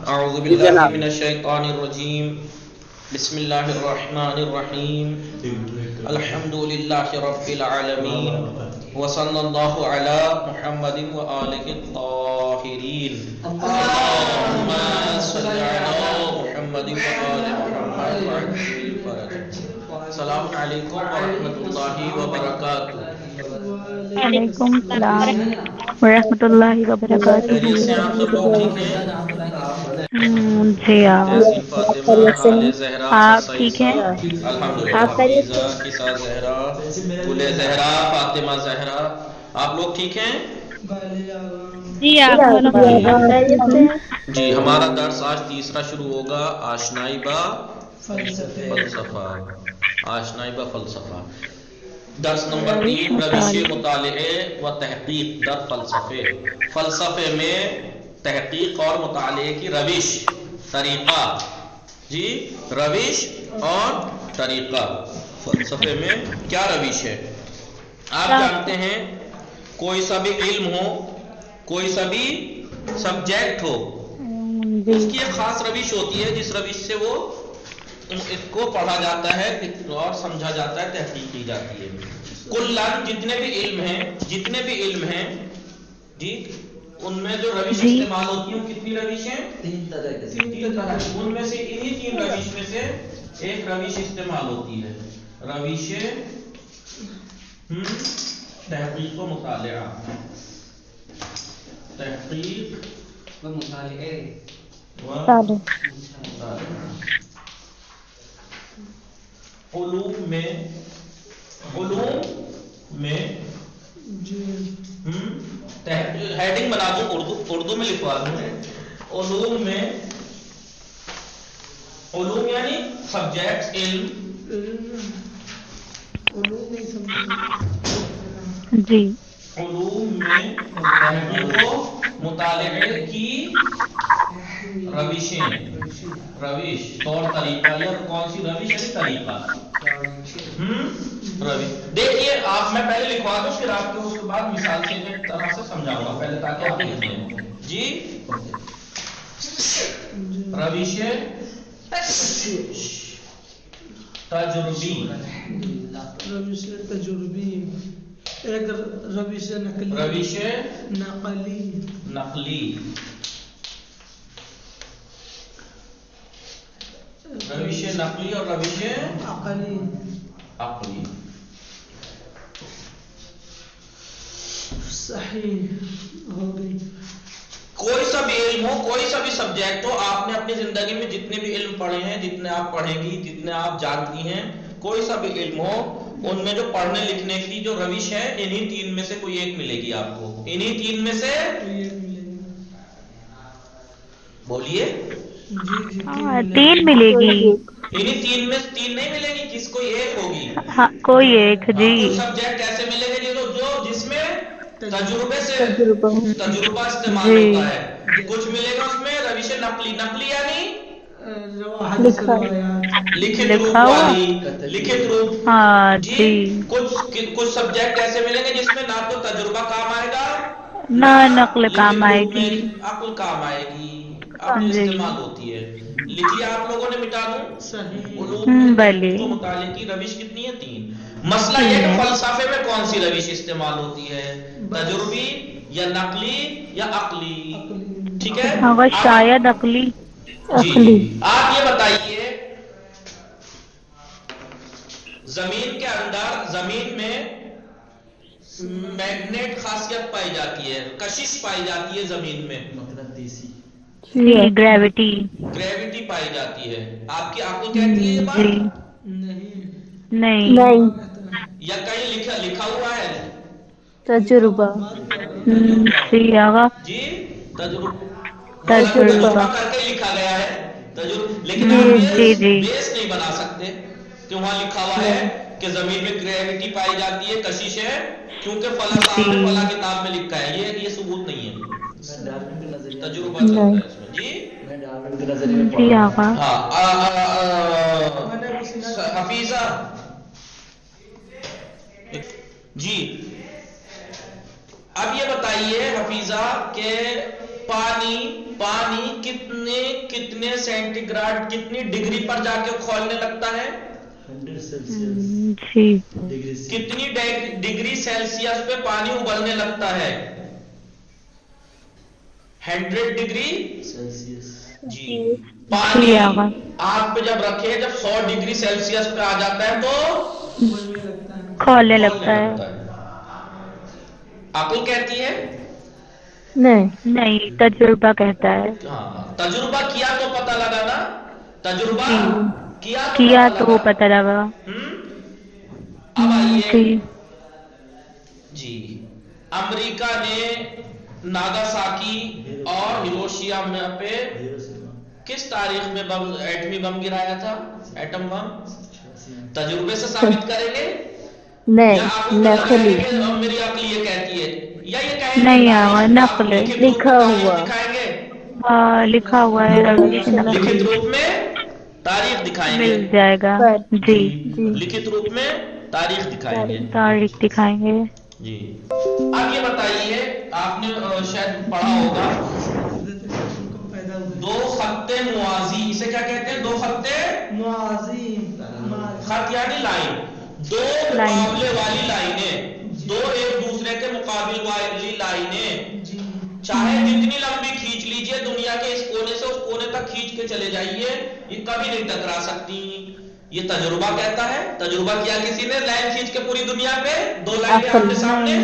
اعوذ جی باللہ جناب. من الشیطان الرجیم بسم اللہ الرحمن الرحیم الحمد للہ رب العالمین وصلی اللہ علی محمد وآلہ الطاہرین اللہم صلی علی محمد وآل محمد وعجل الفرج. السلام علیکم ورحمۃ اللہ وبرکاتہ. وعلیکم السلام ورحمۃ اللہ وبرکاتہ. خیریت سے آپ سب لوگ ٹھیک ہیں؟ جی تحسین آپ فاطمہ، حال زہرا، آپ حفصہ ٹھیک ہیں؟ عیسیٰ، الحمدللہ، آپ خیریت حفیظہ، کسا زہرا، گل زہرا، فاطمہ زہرا، آپ لوگ ٹھیک ہیں؟ جی جی آپ خیریت سے ہیں. جی ہمارا درس آج تیسرا شروع ہوگا، آشنائی با فلسفہ. آشنائی با فلسفہ. درس نمبر 3، روش مطالعے و تحقیق در فلسفے. فلسفے میں تحقیق اور مطالعے کی روش، طریقہ. جی روش اور طریقہ. فلسفے میں کیا روش ہے؟ آپ جانتے ہیں کوئی سا بھی علم ہو، کوئی سا بھی سبجیکٹ ہو، اس کی ایک خاص روش ہوتی ہے جس روش سے وہ اس کو پڑھا جاتا ہے اور سمجھا جاتا ہے، تحقیق کی جاتی ہے. کلن جتنے بھی علم ہیں جی، ان میں جو روش استعمال ہوتی ہیں کتنی روش ہیں؟ تین طرح. ان میں سے انہی 3 روش میں سے ایک روش استعمال ہوتی ہے، روش تحقیق و مطالعہ. تحقیق و مطالعے علوم میں ہیڈنگ بنا دوں، اردو میں لکھوا دوں. علوم میں، علوم یعنی سبجیکٹ، علم. جی علوم میں تحقیق و مطالعے کی روشیں، روش، طور طریقہ، یا کون سی روش ہے؟ طریقہ. روش. دیکھیے آپ، میں پہلے لکھوا دوں پھر آپ کو اس کے بعد مثال سے ایک طرح سے سمجھاؤں گا پہلے تاکہ آپ لکھ لیں. جی روش تجربی، روش تجربی، ایک روش نقلی، روش نقلی، نقلی، روش نقلی اور روش عقلی. عقلی. صحیح ہو گئی. کوئی سا بھی علم ہو، کوئی سا بھی سبجیکٹ ہو، آپ نے اپنی زندگی میں جتنے بھی علم پڑھے ہیں، جتنے آپ پڑھیں گی، جتنے آپ جانتی ہیں، کوئی سا بھی علم ہو، ان میں جو پڑھنے لکھنے کی جو روش ہے، انہی 3 میں سے کوئی ایک ملے گی آپ کو. انہی 3 میں سے بولیے. جی ہاں 3 ملے گی. انہی 3 میں 3 نہیں ملے گی، کس کوئی ایک ہوگی. ہاں کوئی ایک. جی کچھ سبجیکٹ ایسے ملیں گے جس میں تجربے سے تجربہ استعمال جی ہوتا ہے. کچھ ملے گا اس میں روش نقلی، نقلی یعنی لکھت لکھا روپ ہوا. والی، لکھت روپ. ہاں جی جی، کچھ سبجیکٹ ایسے ملیں گے جس میں نہ تو تجربہ کام آئے گا، نہ نہ نقل کام لکھت آئے روپ میں گی. عقل کام آئے گی، عقل جی استعمال ہوتی ہے. لکھ لیا آپ لوگوں نے؟ مٹا دوں. صحیح. علوم میں بلی تحقیق و مطالعے کی روش کتنی ہے؟ 3. مسئلہ یہ 3 کہ ہے. فلسفے میں کون سی روش استعمال ہوتی ہے؟ تجربی یا نقلی یا عقلی؟ ٹھیک ہے. ہوگا شاید عقلی. جی آپ یہ بتائیے، زمین کے اندر، زمین میں میگنیٹ خاصیت پائی جاتی ہے، کشش پائی جاتی ہے زمین میں، مطلب دیسی جی گریوٹی. گریوٹی پائی جاتی ہے. آپ کی عقل کہتی ہے یہ جی بات؟ نہیں. یا کہیں لکھا ہوا ہے؟ تجربہ. جی آگا جی تجربہ تجربہ. کر کے لکھا گیا ہے. لیکن آپ جی یہ جی بیس نہیں بنا سکتے کہ وہاں لکھا ہوا ہے کہ زمین میں گریوٹی پائی جاتی ہے، کشش ہے، کیونکہ فلاں صاحب نے فلاں جی کتاب میں لکھا ہے. یہ ثبوت نہیں ہے، تجربہ چلتا ہے اس میں. جی جی آقا. حفیظہ جی اب یہ بتائیے حفیظہ کہ पानी कितने सेंटीग्रेड कितनी डिग्री पर जाके खौलने लगता है? 100 सेल्सियस जी डिग्री से कितनी डिग्री सेल्सियस पे पानी उबलने लगता है? 100 डिग्री सेल्सियस जी। जी पानी आगा आग पे जब रखे जब 100 डिग्री सेल्सियस पे आ जाता है तो बोलने लगता है। खोलने खौलने लगता है। लगता है। अक्ल कहती है नहीं नहीं, तजुर्बा कहता है। हाँ, तजुर्बा किया तो पता लगा ना, तजुर्बा जी किया तो वो पता लगा। अब आइए जी जी, अमेरिका ने नागासाकी और हिरोशिमा पे हिरोशिमा किस तारीख में एटमी बम गिराया था? एटम बम 86 तजुर्बे से साबित करेंगे नहीं या आप नकली मेरी अक्ल ये कहती है, या ये कहेंगे नहीं तारीख आवा, आप नकल है। लिखित रूप में लिखा तारीख हुआ। दिखाएंगे, लिखा हुआ है रविश नकली। लिखित नकली रूप में तारीख दिखाएंगे मिल जाएगा। पर जी जी लिखित रूप में तारीख दिखाएंगे तारीख दिखाएंगे। जी। अब ये बताइए, आपने शायद पढ़ा होगा उनको पैदा हुए दो खत्ते मुआजी, इसे क्या कहते हैं? दो खत्ते, मुआजी खत यानी लाइन, दो लाइन। मुकाबले वाली लाइनें, दो एक दूसरे के मुकाबले वाली लाइनें, जी चाहे जितनी लंबी खींच लीजिए, दुनिया के इस कोने से उस कोने तक खींच के चले जाइए, ये कभी नहीं टकरा सकती। ये तजुर्बा कहता है। तजुर्बा किया किसी ने लाइन खींच के पूरी दुनिया पे, दो लाइनें अक्ल। आमने सामने,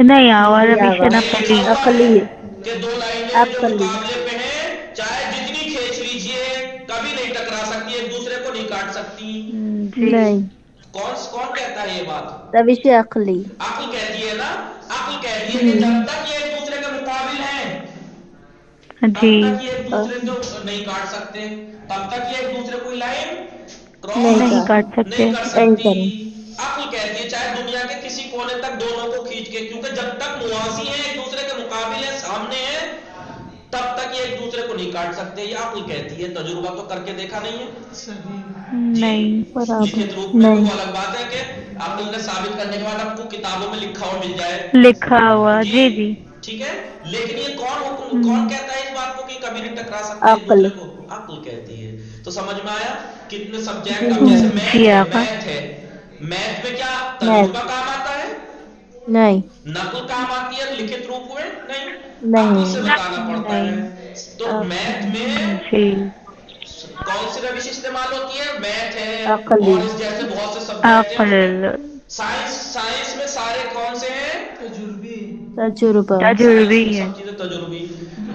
नहीं आवा, नहीं रविश आवा। नकली। अक्ली कि दो लाइनें जो अक्ली। मुकाबले पे हैं, चाहे जितनी खींच लीजिए कभी नहीं टकरा सकती, एक दूसरे को नहीं काट सकती। जी नहीं कौन कहता है ये बात? रविश अक्ली अक्ल कहती है ना, अक्ल कहती है कि जब तक ये एक दूसरे के मुकाबिल हैं तब जी तक ये एक दूसरे को नहीं काट सकते, तब तक ये एक दूसरे को लाइन क्रॉस नहीं काट सकते। नहीं कर नहीं सकती। करें। अक्ल कहती है चाहे दुनिया के किसी कोने तक दोनों को खींच के, क्योंकि जब तक मुआसी है, एक दूसरे के मुकाबिल है, सामने है, तब तक ये एक दूसरे को नहीं काट सकते। ये अक्ल कहती है। तजुर्बा तो करके देखा नहीं है। सही नहीं लिखित रूप में नहीं। तो अलग बात है कि अक्ल ने साबित करने के बाद आपको किताबों में लिखा हुआ मिल जाए, लिखा हुआ। जी जी ठीक है। लेकिन ये कौन कहता है इस बात को कि कभी नहीं टकरा सकते एक अक्ल। दूसरे को? अक्ल कहती है। तो समझ में आया कितने सब्जेक्ट। अब जी। जैसे मैथ जी, है, आका। मैथ है, मैथ में क्या तजुर्बा काम आता है? नहीं नकल काम आती है लिखित रूप में? नहीं, नहीं। अक्ल से बताना पड़ता है। तो मैथ में जी कौन सी रविश इस्तेमाल होती है? मैथ है अक्ल। और इस जैसे बहुत से सब्जेक्ट हैं। अक्ल साइंस में सारे कौन से हैं? तजुर्बे तजुर्बा तजुर्बी साइंस में है। सब चीजें तजुर्बी।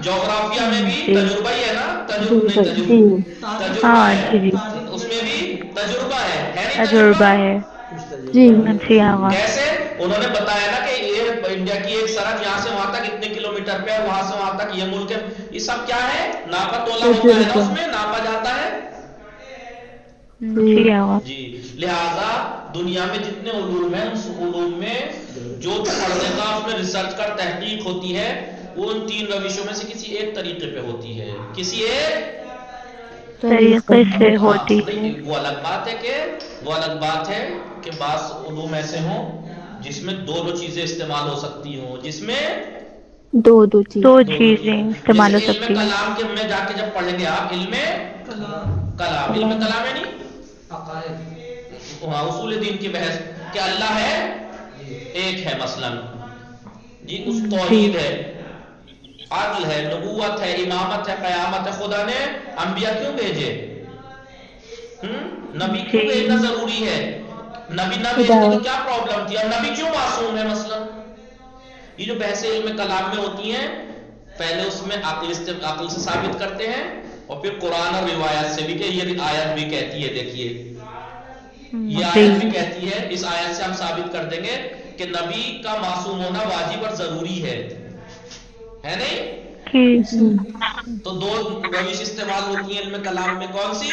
ज्योग्राफिया में भी जी। तजुर्बा ही है ना? जी तजुर्बा हाँ है, जी जी उसमें भी तजुर्बा है नहीं? तजुर्बा है। कुछ तजुर्बा जी जी आवा। कैसे? उन्होंने बताया ना कि ये इंडिया की एक सड़क यहाँ से वहां तक इतने किलोमीटर पे है, वहां से वहां तक ये मुल्क है। ये सब क्या है? नापा तोला होता है ना, तजुर्बा। उसमें नापा जाता है। जी आवा। जी, लिहाजा दुनिया में जितने उलूम हैं, उस उलूम में जो पढ़ने का उसमें रिसर्च कर तहकीक होती है, वो उन तीन रविशों में से किसी एक तरीके पे होती है। किसी एक तरीके से होती हाँ, है। वो अलग बात है कि बास उलूम ऐसे हों जिसमें दोनों चीजें इस्तेमाल हो सकती हों, जिसमें दो चीज दो चीजें इस्तेमाल हो जैसे सकती इल्म हैं। कलाम के में जाके जब पढ़ेंगे आप इल्म कलाम है नहीं, वहाँ उसूल दीन की बहस कि अल्लाह है एक है मसलन जी, उस तौहीद है, अदल है, नबूवत है, इमामत है, कयामत है। खुदा ने अंबिया क्यों भेजे? नबी क्यों भेजना जरूरी है? नबी ना भेजते तो क्या प्रॉब्लम थी? और नबी क्यों मासूम है मसलन? ये जो बहसें इल्म कलाम में होती हैं, पहले उसमें अक्ल से साबित करते हैं और फिर कुरान और रिवायत से भी, कि ये आयत भी कहती है, देखिए ये आयत भी कहती है, इस आयत से हम साबित कर देंगे कि नबी का मासूम होना वाजिब और जरूरी है नहीं? तो दो रविश इस्तेमाल होती है इल्म कलाम में, कौन सी?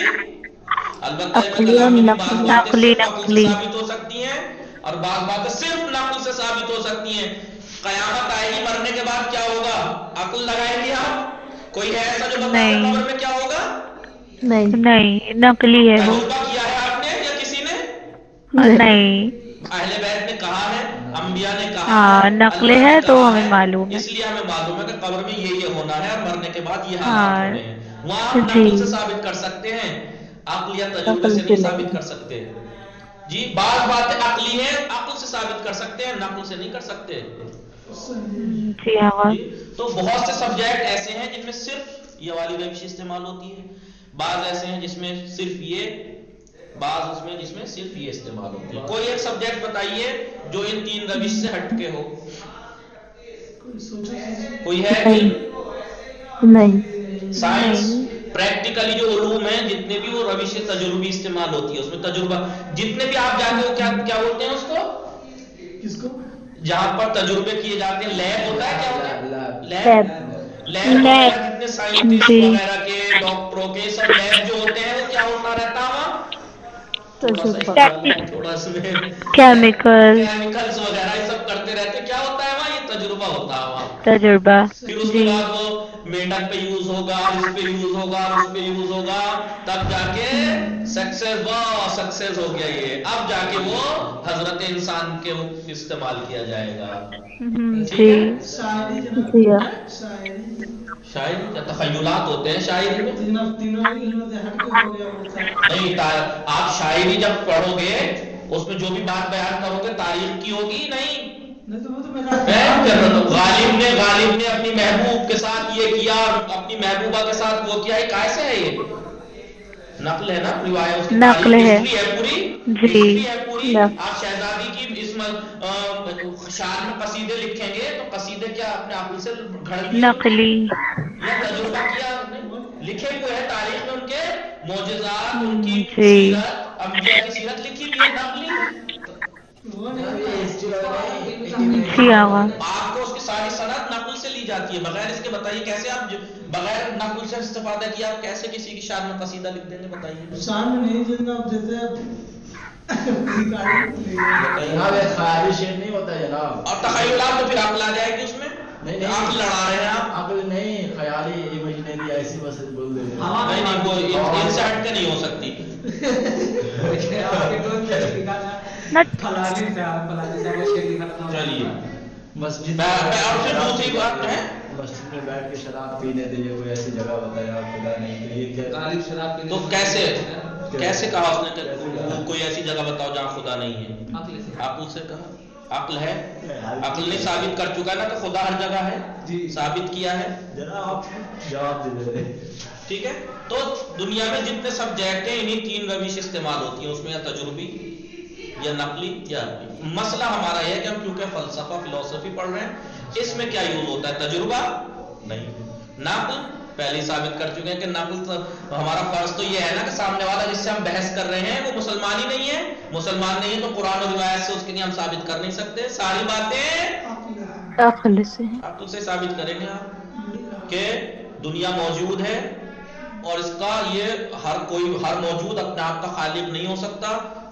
अलबत्ता इल्म कलाम में बात नकली अक्ल से साबित हो सकती हैं और बात बातें सिर्फ नकल से साबित हो सकती हैं। कयामत आएगी, मरने के बाद क्या होगा? अक्ल लगाएंगे आप? कोई है ऐसा जो बता दे कब्र में क्या होगा? नहीं नकली है वो। तजुर्बा किया है आपने या किसी ने? नहीं अहले बैत ने कहा है अंबिया ने कहा हाँ, है, नक्ल अल्लाह है ने तो कहा हमें है, मालूम है। इसलिए हमें मालूम है कि कब्र में ये होना है और मरने के बाद ये हालात हाँ, होने हैं। वहां हम जी। नक्ल से साबित कर सकते हैं, अक्ल या तजुर्बे अक्ल से से नहीं नहीं। साबित कर सकते। जी, बात बातें अक्ली हैं, अक्ल से साबित कर सकते हैं, नक्ल से नहीं कर सकते। जी हाँ। जी, तो बहुत से सब्जेक्ट ऐसे हैं जिनमें सिर्फ ये वाली रविश इस्तेमाल होती है, बाज ऐसे हैं जिसमें सिर्फ ये, बाज उसमें जिसमें सिर्फ ये इस्तेमाल होती है। कोई एक सब्जेक्ट बताइए जो इन तीन रविश से हटके हो, कोई है इल्म? नहीं। साइंस, प्रैक्टिकली जो उलूम है जितने भी वो रविश तजुर्बी इस्तेमाल होती है, उसमें तजुर्बा जितने भी आप जाते हो, क्या क्या बोलते हैं उसको, किसको? जहां पर तजुर्बे किए जाते हैं, लैब होता है, क्या होता है, लैब। Lab lab. वगैरह, जितने साइंटिस्ट जी। वगैरह के, डॉक्टरों के सब लैब जो होते हैं वो क्या होता रहता है वहाँ, थोड़ा सा तजुर्बा। प्रैक्टिस, थोड़ा इसमें केमिकल, केमिकल्स वगैरह ये सब करते रहते हैं, क्या होता है वहाँ, ये तजुर्बा होता है वहाँ। तजुर्बा। फिर उसके जी। बाद वो मेंढक पे यूज होगा, इस पे यूज होगा, उस पे यूज होगा, तब जाके सक्सेस, वाह सक्सेस हो गया ये, अब जाके वो हजरत इंसान के इस्तेमाल किया जाएगा। ठीक जी। है, शायरी जी हाँ। जनाब, शायरी। शायरी या तखय्युलात होते हैं शायरी में। तीनों इल्म से हट के हो गया वो सारा। नहीं, आप शायरी जब पढ़ोगे उसमें जो भी बात बयान करोगे तारीख की होगी, नहीं नहीं तो वो तो मेरा गालिब ने अपनी महबूब के साथ ये किया, अपनी महबूबा के साथ वो किया, ये कैसे है ये, नकल है ना, रिवायत, उसकी नकल है। हिस्ट्री है पूरी, जी। हिस्ट्री है पूरी। नक- आप शहजादी की इस शान में कसीदे लिखेंगे तो कसीदे क्या अपने आप से घड़ दिए नकली। या तजुर्बा किया आपने, लिखे हुए हैं तारीख में, उनके मोजज़ात, उनकी जी। सीरत, अंबिया की सीरत लिखी हुई है, नकली। वो नहीं ये हिस्ट्री वगैरह जी हाँ। आपको उसकी सारी सनद नकुल से ली जाती है, बगैर इसके बताइए कैसे आप बगैर नकुल से इस्तेफादा किया आप कैसे किसी की शान में कसीदा लिख देंगे, बताइए। शान में नहीं जनाब, जैसे जनाब ये ख्याली शेर नहीं होता जनाब, और तखय्युलात तो फिर अक्ल आ जाएगी उसमें, नहीं अक्ल लड़ा रहे हैं आप। अक्ल नहीं, ख्याली इमेजिनरी ऐसी बस बोल दे रहे हैं। नहीं नहीं, वो इनसे हट के नहीं हो सकती। चलिए, मस्जिद और फिर दूसरी बात है, मस्जिद में बैठ के शराब पीने दे, कोई ऐसी जगह बताया खुदा नहीं, तो ये क्या तो कैसे कहा उसने कि कोई ऐसी जगह बताओ जहाँ खुदा नहीं है, अक्ल से कहा, अक्ल है, अक्ल ने साबित कर चुका ना कि खुदा हर जगह है, साबित किया है। जनाब आप जवाब दे दे। ठीक है, तो दुनिया में जितने सब्जेक्ट हैं इन्हीं तीन रविश इस्तेमाल होती है, उसमें या तजुर्बी या नकली या अरबी। मसला हमारा यह है कि हम क्योंकि फलसफा फिलोसफी पढ़ रहे हैं, इसमें क्या यूज होता है, तजुर्बा नहीं, नकल पहले ही साबित कर चुके हैं कि नकल तो हमारा फर्ज तो यह है ना कि सामने वाला जिससे हम बहस कर रहे हैं वो मुसलमान ही नहीं है, मुसलमान नहीं है तो कुरान और रिवायत से उसके लिए हम साबित कर नहीं सकते, सारी बातें अक्ल से। अक्ल से साबित करेंगे आप कि दुनिया मौजूद है और इसका ये हर मौजूद अपने आप का खालिक नहीं हो सकता,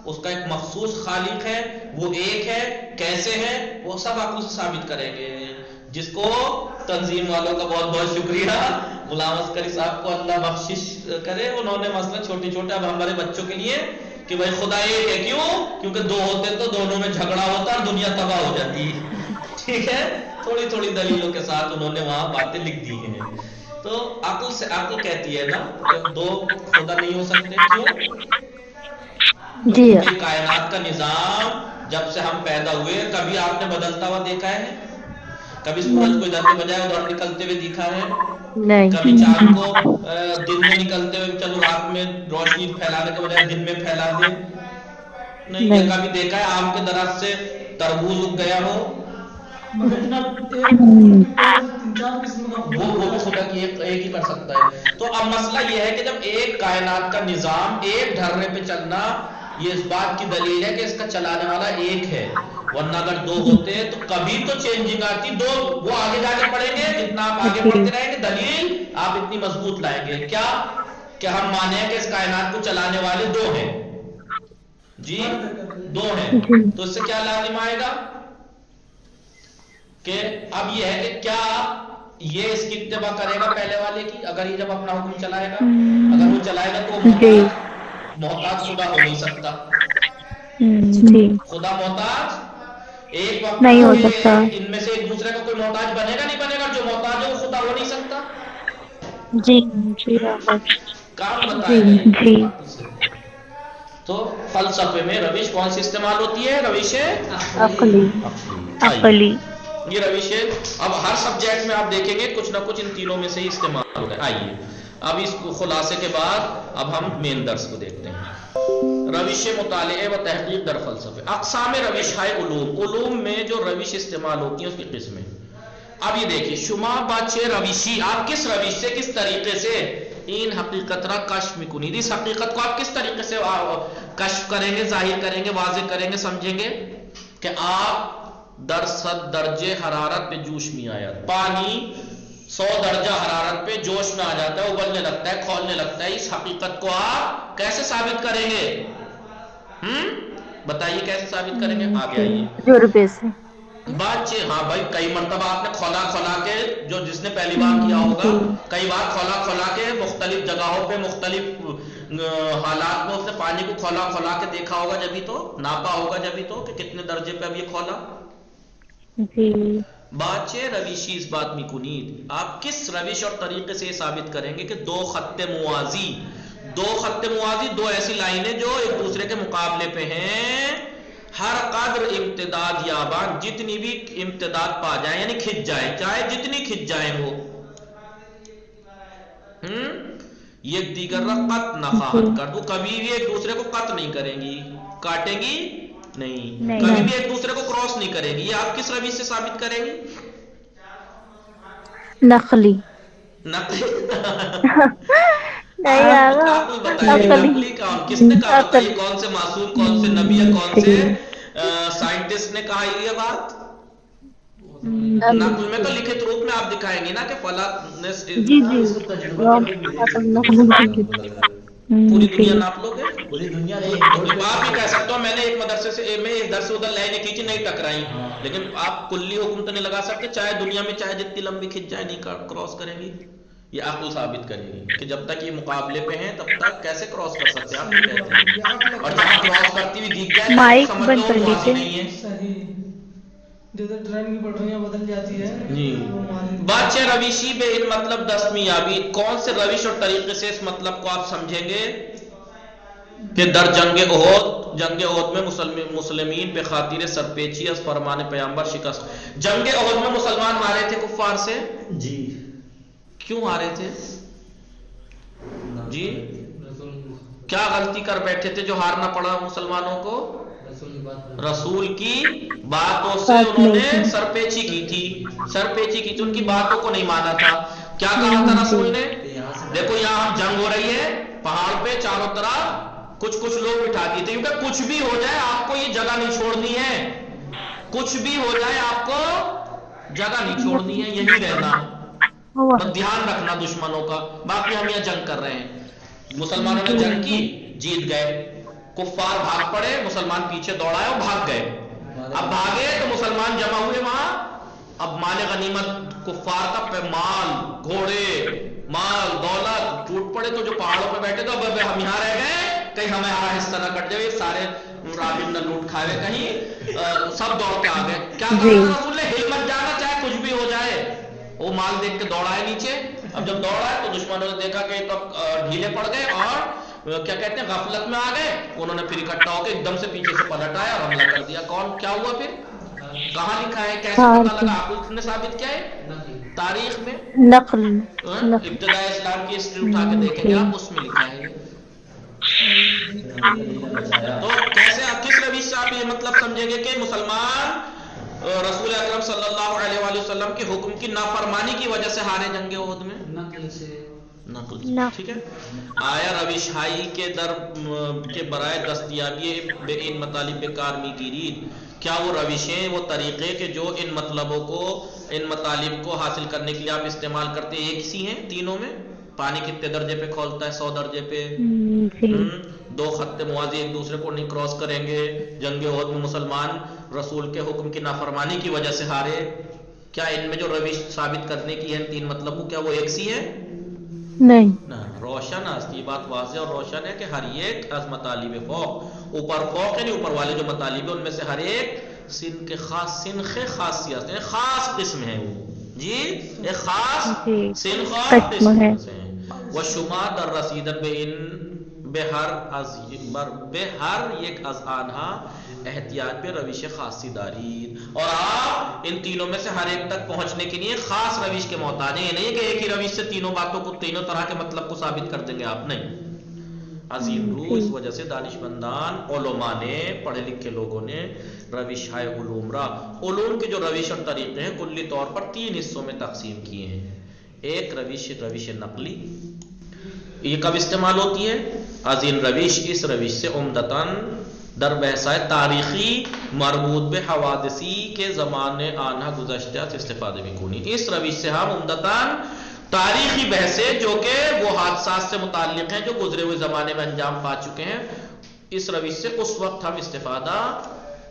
उसका एक मखसूस खालिक है, वो एक है, कैसे है वो सब अक्ल से साबित करेंगे। जिसको तंजीम वालों का बहुत बहुत शुक्रिया, गुलाम अस्करी साहब को अल्लाह बख्शिश करे, उन्होंने मसला छोटे छोटे अब हमारे बच्चों के लिए कि भाई खुदा एक है, क्यों, क्योंकि दो होते तो दोनों में झगड़ा होता और दुनिया तबाह हो जाती। ठीक है, थोड़ी थोड़ी दलीलों के साथ उन्होंने वहां बातें लिख दी हैं। तो अक्ल से, अक्ल कहती है ना कि दो खुदा नहीं हो सकते, क्यों, जी हाँ। क्योंकि कायनात का निजाम जब से हम पैदा हुए कभी आपने बदलता हुआ देखा है, कभी सूरज को इधर के बजाय उधर निकलते हुए दिखा है, नहीं। कभी चांद को दिन में निकलते हुए चलो रात में रोशनी फैलाने के बजाय दिन में फैला दे, नहीं, नहीं। कभी देखा है आम के दरख्त से तरबूज उग गया हो, मगर जनाब तीन चार किस्म का वो खुदा की एक ही कर सकता है। तो अब मसला ये है कि जब एक कायनात का निजाम एक ढर्रे पे चलना, ये इस बात की दलील है कि इसका चलाने वाला एक है, वरना अगर दो होते तो कभी तो चेंजिंग आती, दो वो आगे जाके पढ़ेंगे, जितना आप आगे पढ़ते रहेंगे दलील आप इतनी मजबूत लाएंगे। क्या हम माने कि इस कायनात को चलाने वाले दो हैं, जी दो हैं, तो इससे क्या लाजिम आएगा कि अब ये है कि क्या ये इसकी इत्तेबा करेगा पहले वाले की, अगर ये जब अपना हुक्म चलाएगा, अगर वो चलाएगा तो मोहताज खुदा हो नहीं सकता, जी। खुदा मोहताज एक वक्त नहीं हो में सकता। इनमें से एक दूसरे का कोई मोहताज बनेगा नहीं बनेगा, जो मोहताज है वो खुदा हो नहीं सकता। जी जी आका। कौन जी बताएगा ये जी बात से? तो फलसफे में रविश कौन सी इस्तेमाल होती है? रविश अकली अकली। ये रविश है। अब हर सब्जेक्ट में आप देखेंगे कुछ ना कुछ इन तीनों में से ही इस्तेमाल होगा। आइए अब इस खुलासे के बाद अब हम मेन दर्स को देखते हैं। रविश मुताले व तहकीक दर फलसफे। अक़साम रविश है उलूम में जो रविश इस्तेमाल होती है उसकी किस्में। अब ये देखिए शुमा बाचे रविशी, आप किस रविश से किस तरीके से इन हकीकतरा कश्फ में कुनीद, इस हकीकत को आप किस तरीके से कश्फ करेंगे, जाहिर करेंगे, वाज़ेह करेंगे, समझेंगे कि आप दरसद दर्जे हरारत पे जोश में आया, पानी 100 दर्जा हरारत पे जोश में आ जाता है, उबलने लगता है, खौलने लगता है। इस हकीकत को आप कैसे साबित करेंगे? बताइए कैसे साबित करेंगे? आगे आइए। तजुर्बे से। बातचीत, हाँ भाई कई मरतबा आपने खोला खोला के, जो जिसने पहली बार किया होगा, कई बार खोला खोला के मुख्तलिफ जगहों पे मुख्तलिफ हालात में उसने पानी को खोला खोला के देखा होगा, जभी तो नापा होगा, जभी तो कि कितने दर्जे पे अब ये खोला। जी बाचे रविशी इस बात में कुनीद, आप किस रविश और तरीके से साबित करेंगे कि दो खत्ते मुआजी, दो ऐसी लाइनें जो एक दूसरे के मुकाबले पे हैं, हर कदर इम्तिदाद याबान, जितनी भी इम्तिदाद पा जाए यानी खिंच जाए, चाहे जितनी खिंच जाए वो, ये दीगर कत नफाहत कर दो, कभी भी एक दूसरे को कत नहीं करेंगी, काटेंगी नहीं, कभी भी एक दूसरे को क्रॉस नहीं करेंगी। ये आप किस रविश से साबित करेंगी? नकली नहीं आगा। आप कुछ बताइए, नकली कौन, किसने कहा? बताइए कौन से मासूम, कौन से नबी या कौन से साइंटिस्ट ने कहा ये बात? नकल में तो लिखित रूप में आप दिखाएंगे ना कि फला ने जी जी पूरी दुनिया नाप लोगे? पूरी दुनिया नहीं, आप भी कह सकते हो मैंने एक मदरसे से में इधर से उधर लाइनें खींची नहीं टकराई, लेकिन आप कुल्ली हुक्म तो नहीं लगा सकते, चाहे दुनिया में चाहे जितनी लंबी खिंच जाए नहीं क्रॉस करेंगी। ये अक्ल साबित करेगी कि जब तक ये मुकाबले पे हैं तब तक कैसे क्रॉस कर सकते हैं, आप नहीं कहते हैं। और जहाँ क्रॉस करती हुई दिख जाए माइक समझ बंद लो कर वो वासी लीजिए। नहीं है। सही, जैसे ट्रेन की पटरियां बदल जाती है जी। वो मारे। बादशाह रविशी बे इन मतलब दसमियाबी, कौन से रविश और तरीके से इस मतलब को आप समझेंगे कि दर जंग ओहद में मुसलमीन पे खातिर सरपेची अस फरमान पैगंबर शिकस्त। जंग ओहद में मुसलमान हारे थे कुफार से, जी क्यों हारे थे जी? क्या गलती कर बैठे थे जो हारना पड़ा मुसलमानों को? रसूल की बातों से उन्होंने सरपेची की थी, उनकी बातों को नहीं माना था। क्या कहा था रसूल ने? देखो यहाँ जंग हो रही है, पहाड़ पे चारों तरफ कुछ लोग बिठा दिए थे, क्योंकि कुछ भी हो जाए आपको ये जगह नहीं छोड़नी है, कुछ भी हो जाए आपको जगह नहीं छोड़नी है, यही रहना, बस ध्यान रखना दुश्मनों का। बाकी हम यहाँ जंग कर रहे हैं। मुसलमानों ने जंग की, जीत गए, कुफ्फार भाग पड़े, मुसलमान पीछे दौड़ाए और भाग गए। अब भागे तो मुसलमान जमा हुए वहां, अब माल गनीमत कुफ्फार का माल, घोड़े, माल, दौलत टूट पड़े। तो जो पहाड़ों पे बैठे थे अब हम यहाँ रह गए, कहीं हमारा हिस्सा न कट जाए, सारे राबिन न लूट खाए कहीं, सब दौड़ के आ गए। क्या कहा रसूल ने? हिल मत जाना चाहे कुछ भी हो जाए। वो माल देख के दौड़ाए नीचे। अब जब दौड़ा तो दुश्मनों ने देखा कि तो ढीले पड़ गए और क्या कहते हैं गफलत में आ गए। उन्होंने फिर इकट्ठा होकर एकदम से पीछे से पलट आया और हमला कर दिया। कौन, क्या हुआ फिर, कहाँ लिखा है, कैसे पता लगा? आपको ने साबित किया है तारीख में, नकल इब्तिदा इस्लाम की हिस्ट्री उठा के देखेंगे आप, उसमें लिखा है। तो कैसे आप किस रविश से आप ये मतलब समझेंगे कि मुसलमान रसूल अकरम सल्लल्लाहु अलैहि वसल्लम के हुक्म की नाफरमानी की वजह से हारे जंगे ओहद में? नकल, ठीक है। आया रविश हाई के दर के बराए दस्तयाबी इन मतालिब कारमी की रीत, क्या वो रविशें, वो तरीके के जो इन मतलबों को, इन मतालिब को हासिल करने के लिए आप इस्तेमाल करते हैं, एक सी हैं तीनों में? पानी कितने दर्जे पे खोलता है? 100 दर्जे पे। दो खत्ते मुआजी एक दूसरे को नहीं क्रॉस करेंगे। जंग ओहद में मुसलमान रसूल के हुक्म की नाफरमानी की वजह से हारे। क्या इनमें जो रविश साबित करने की है तीन मतलब, क्या वो एक सी है? नहीं ना, रोशन ये बात वाज़ेह और रोशन है कि हर एक अज़ मतालिब फौक, ऊपर फौक यानी ऊपर वाले जो मतालिब है उनमें से हर एक سن کے خاصیت ہے، خاص قسم ہے وہ جی، ایک خاص جی سن قسم ہے۔ و شما در رسیدن به این به ہر یک از آنها احتیاط به روش خاصی دارید، اور آپ ان تینوں میں سے ہر ایک تک پہنچنے کے لیے خاص روش کے محتاج ہیں، یہ نہیں کہ ایک ہی روش سے تینوں باتوں کو، تینوں طرح کے مطلب کو ثابت کر دیں گے آپ، نہیں۔ عظیم روح، اس وجہ سے دانشمندان علماء نے، پڑھے لکھے لوگوں نے روش ہے علوم کے جو روش اور طریقے ہیں کلی طور پر 3 حصوں میں تقسیم کیے ہیں۔ ایک روش نقلی، یہ کب استعمال ہوتی ہے؟ عظیم روش، اس روش سے عمدتاً در بحثائے تاریخی مربوط به حوادثی کے زمانے آنها گذشتہ سے استفادہ میکنی۔ اس روش سے ہم عمدتاً تاریخی بحثیں جو کہ وہ حادثات سے متعلق ہیں جو گزرے ہوئے زمانے میں انجام پا چکے ہیں، اس روش سے اس وقت ہم استفادہ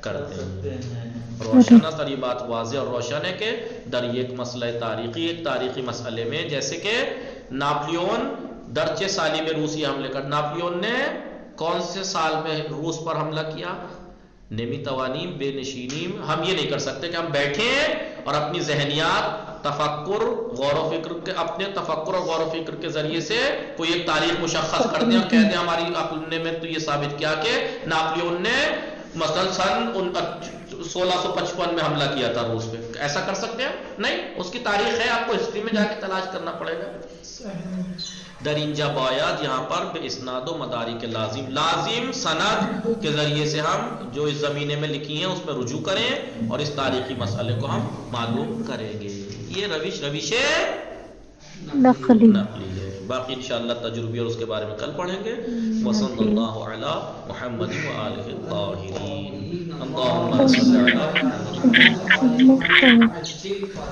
کرتے ہیں۔ روشن تر یہ بات واضح اور روشن ہے کہ در ایک مسئلہ تاریخی، ایک تاریخی مسئلے میں، جیسے کہ ناپلیون در 6 سالی میں روسی حملے کر، ناپلیون نے کون سے سال میں روس پر حملہ کیا؟ نمی توانیم بے نشینیم، ہم یہ نہیں کر سکتے کہ ہم بیٹھیں اور اپنی ذہنیات، تفکر، غور و فکر کے، اپنے تفکر اور غور و فکر کے ذریعے سے کوئی ایک تاریخ مشخص کر دیں اور کہہ دیں ہماری عقل نے میں تو یہ ثابت کیا کہ ناپلیون نے مثلا سن 1655 میں حملہ کیا تھا روس پہ، ایسا کر سکتے ہیں؟ نہیں، اس کی تاریخ ہے، آپ کو ہسٹری میں جا کے تلاش کرنا پڑے گا۔ در اینجا باید یہاں پر بے اسناد و مدارک لازم سند کے ذریعے سے ہم جو اس زمینے میں لکھی ہیں اس میں رجوع کریں اور اس تاریخی مسئلے کو ہم معلوم کریں گے۔ یہ روش نقلی نقلی ہے، باقی انشاءاللہ تجربی اور اس کے بارے میں کل پڑھیں گے۔ وصلی اللہ علی محمد وآلہ الطاہرین، اللہم صل علی محمد۔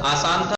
آسان تھا۔